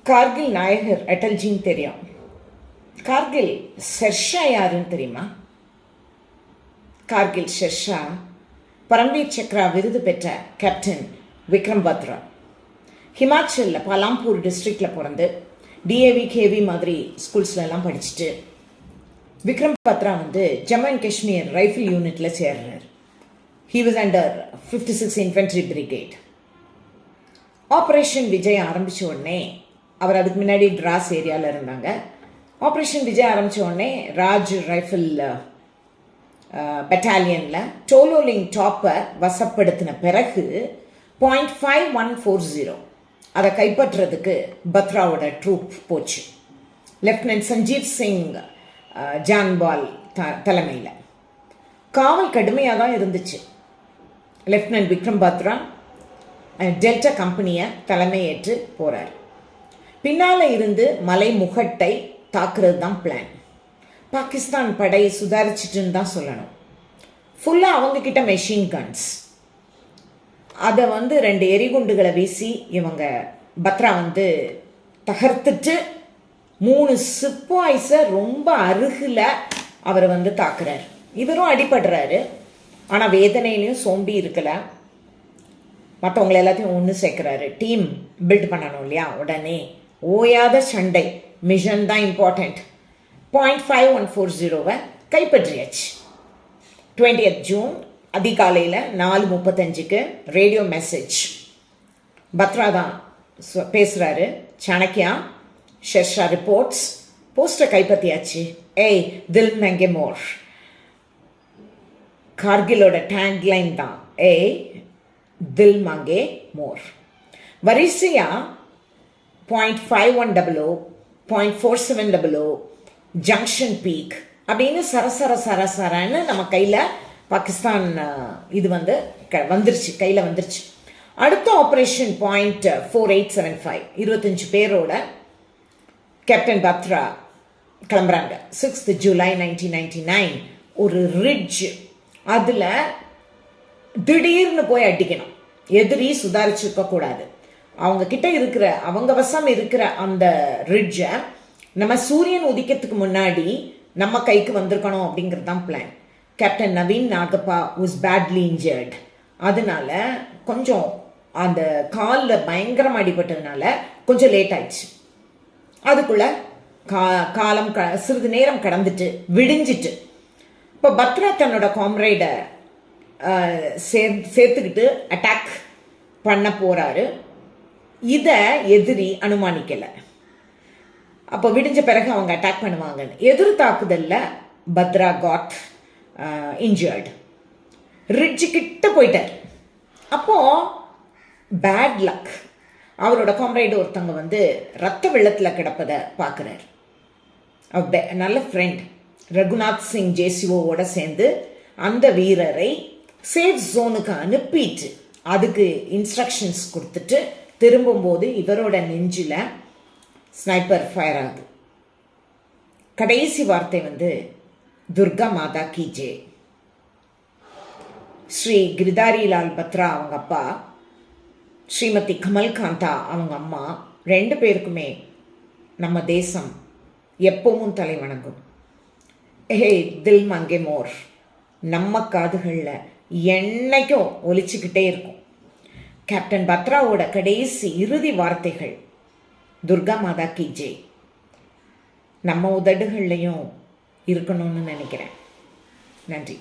கார்கில் நாயகர் அடல்ஜின்னு தெரியும். கார்கில் ஷெர்ஷா யாருன்னு தெரியுமா? கார்கில் ஷெர்ஷா பரம்வீர் சக்ரா விருது பெற்ற கேப்டன் விக்ரம் பத்ரா. ஹிமாச்சலில் பாலாம்பூர் டிஸ்ட்ரிக்டில் பிறந்து டிஏவி கேவி மாதிரி ஸ்கூல்ஸ்லாம் படிச்சுட்டு விக்ரம் பத்ரா ஜம்மு அண்ட் காஷ்மீர் ரைஃபிள் யூனிட்டில் சேர்றார். He was under 56 infantry brigade. Operation Vijay ஆரம்பித்த உடனே அவர் அதுக்கு முன்னாடி டிராஸ் ஏரியாவில் இருந்தாங்க. ஆப்ரேஷன் விஜய் ஆரம்பித்த உடனே ராஜ் ரைஃபிள் பெட்டாலியனில் டோலோலிங் டாப்பை வசப்படுத்தின பிறகு 0.5140 அதை கைப்பற்றுறதுக்கு பத்ராவோட ட்ரூப் போச்சு. லெப்டினன்ட் சஞ்சீவ் சிங் ஜான்பால் தலைமையில் காவல் கடுமையாக தான் இருந்துச்சு. லெப்டினன்ட் விக்ரம் பத்ரா டெல்டா கம்பெனியை தலைமையேற்று போகிறார். பின்னால் இருந்து மலை முகட்டை தாக்குறது தான் பிளான். பாகிஸ்தான் படை சுதாரிச்சிட்டுன்னு தான் சொல்லணும். ஃபுல்லாக அவங்கக்கிட்ட மெஷின் கன்ஸ். அதை 2 எரிகுண்டுகளை வீசி இவங்க பத்ரா தகர்த்துட்டு 3 சிப்பாய்ஸை ரொம்ப அருகில் அவர் தாக்குறார். இவரும் அடிபடுறாரு. ஆனால் வேதனையிலையும் சோம்பி இருக்கலை. மற்றவங்களை எல்லாத்தையும் ஒன்று சேர்க்குறாரு. டீம் பில்ட் பண்ணணும் இல்லையா? உடனே ஓயாத சண்டை, மிஷன் தான் இம்பார்ட்டண்ட். 0.5140 கைப்பற்றியாச்சு. 20th ஜூன் அதிகாலையில் 4:35 ரேடியோ மெசேஜ். பத்ரா தான் பேசுகிறாரு. சாணக்கியா, ஷெர்ஷா ரிப்போர்ட்ஸ். போஸ்டர் கைப்பற்றியாச்சு. ஏய் தில் மங்கே மோர். கார்கிலோட டேக்லைன் தான் ஏய் தில் மங்கே மோர். வரிசையா 0.5100, 0.4700, ஜங்ஷன் பீக் அப்படின்னு சரசரன்னு நம்ம கையில் பாகிஸ்தான் இது வந்துருச்சு, கையில் வந்துருச்சு. அடுத்த ஆப்ரேஷன் 0.4875, 25 பேரோட கேப்டன் பத்ரா கிளம்புறாங்க. 6th ஜூலை 1999 ஒரு ரிட்ஜ். அதில் திடீர்னு போய் அடிக்கணும். எதிரி சுதாரிச்சிருக்கக்கூடாது. அவங்க கிட்ட இருக்கிற, அவங்க வசம் இருக்கிற அந்த ரிட்ஜை நம்ம சூரியன் உதிக்கிறதுக்கு முன்னாடி நம்ம கைக்கு வந்திருக்கணும் அப்படிங்கிறது தான் plan. Captain Naveen Nagappa was badly injured. அதனால கொஞ்சம் அந்த காலில் பயங்கரமாக அடிபட்டதுனால கொஞ்சம் லேட் ஆயிடுச்சு. அதுக்குள்ள காலம் சிறிது நேரம் கடந்துட்டு விடிஞ்சிட்டு இப்போ பத்ரா தன்னோட காம்ரேடை சேர்த்துக்கிட்டு அட்டாக் பண்ண போகிறாரு. இதை எதிரி அனுமானிக்கலை. அப்போ விடிஞ்ச பிறகு அவங்க அட்டாக் பண்ணுவாங்கன்னு. எதிர் தாக்குதலில் பத்ரா காட் இன்ஜர்டு. ரிட்ஜு கிட்ட போயிட்டார். அப்போது பேட் லக். அவரோட காம்ரேடு ஒருத்தவங்க ரத்த வெள்ளத்தில் கிடப்பதை பார்க்குறாரு. நல்ல ஃப்ரெண்ட் ரகுநாத் சிங் ஜேசிஓவோட சேர்ந்து அந்த வீரரை சேஃப் ஜோனுக்கு அனுப்பிட்டு அதுக்கு இன்ஸ்ட்ரக்ஷன்ஸ் கொடுத்துட்டு திரும்பும்போது இவரோட நெஞ்சில் ஸ்னைப்பர் ஃபயர் ஆகுது. கடைசி வார்த்தை துர்கா மாதா கி ஜெய். ஸ்ரீ கிரிதாரிலால் பத்ரா அவங்க அப்பா, ஸ்ரீமதி கமல்காந்தா அவங்க அம்மா, 2 பேருக்குமே நம்ம தேசம் எப்பவும் தலை வணங்கும். ஹே தில் மங்கே மோர் நம்ம காதுகளில் என்னைக்கும் ஒலிச்சுக்கிட்டே இருக்கும். கேப்டன் பத்ராவோட கடைசி இறுதி வார்த்தைகள் துர்கா மாதா கி ஜெய் நம்ம உதடுகள்லையும் இருக்கணும்னு நினைக்கிறேன். நன்றி.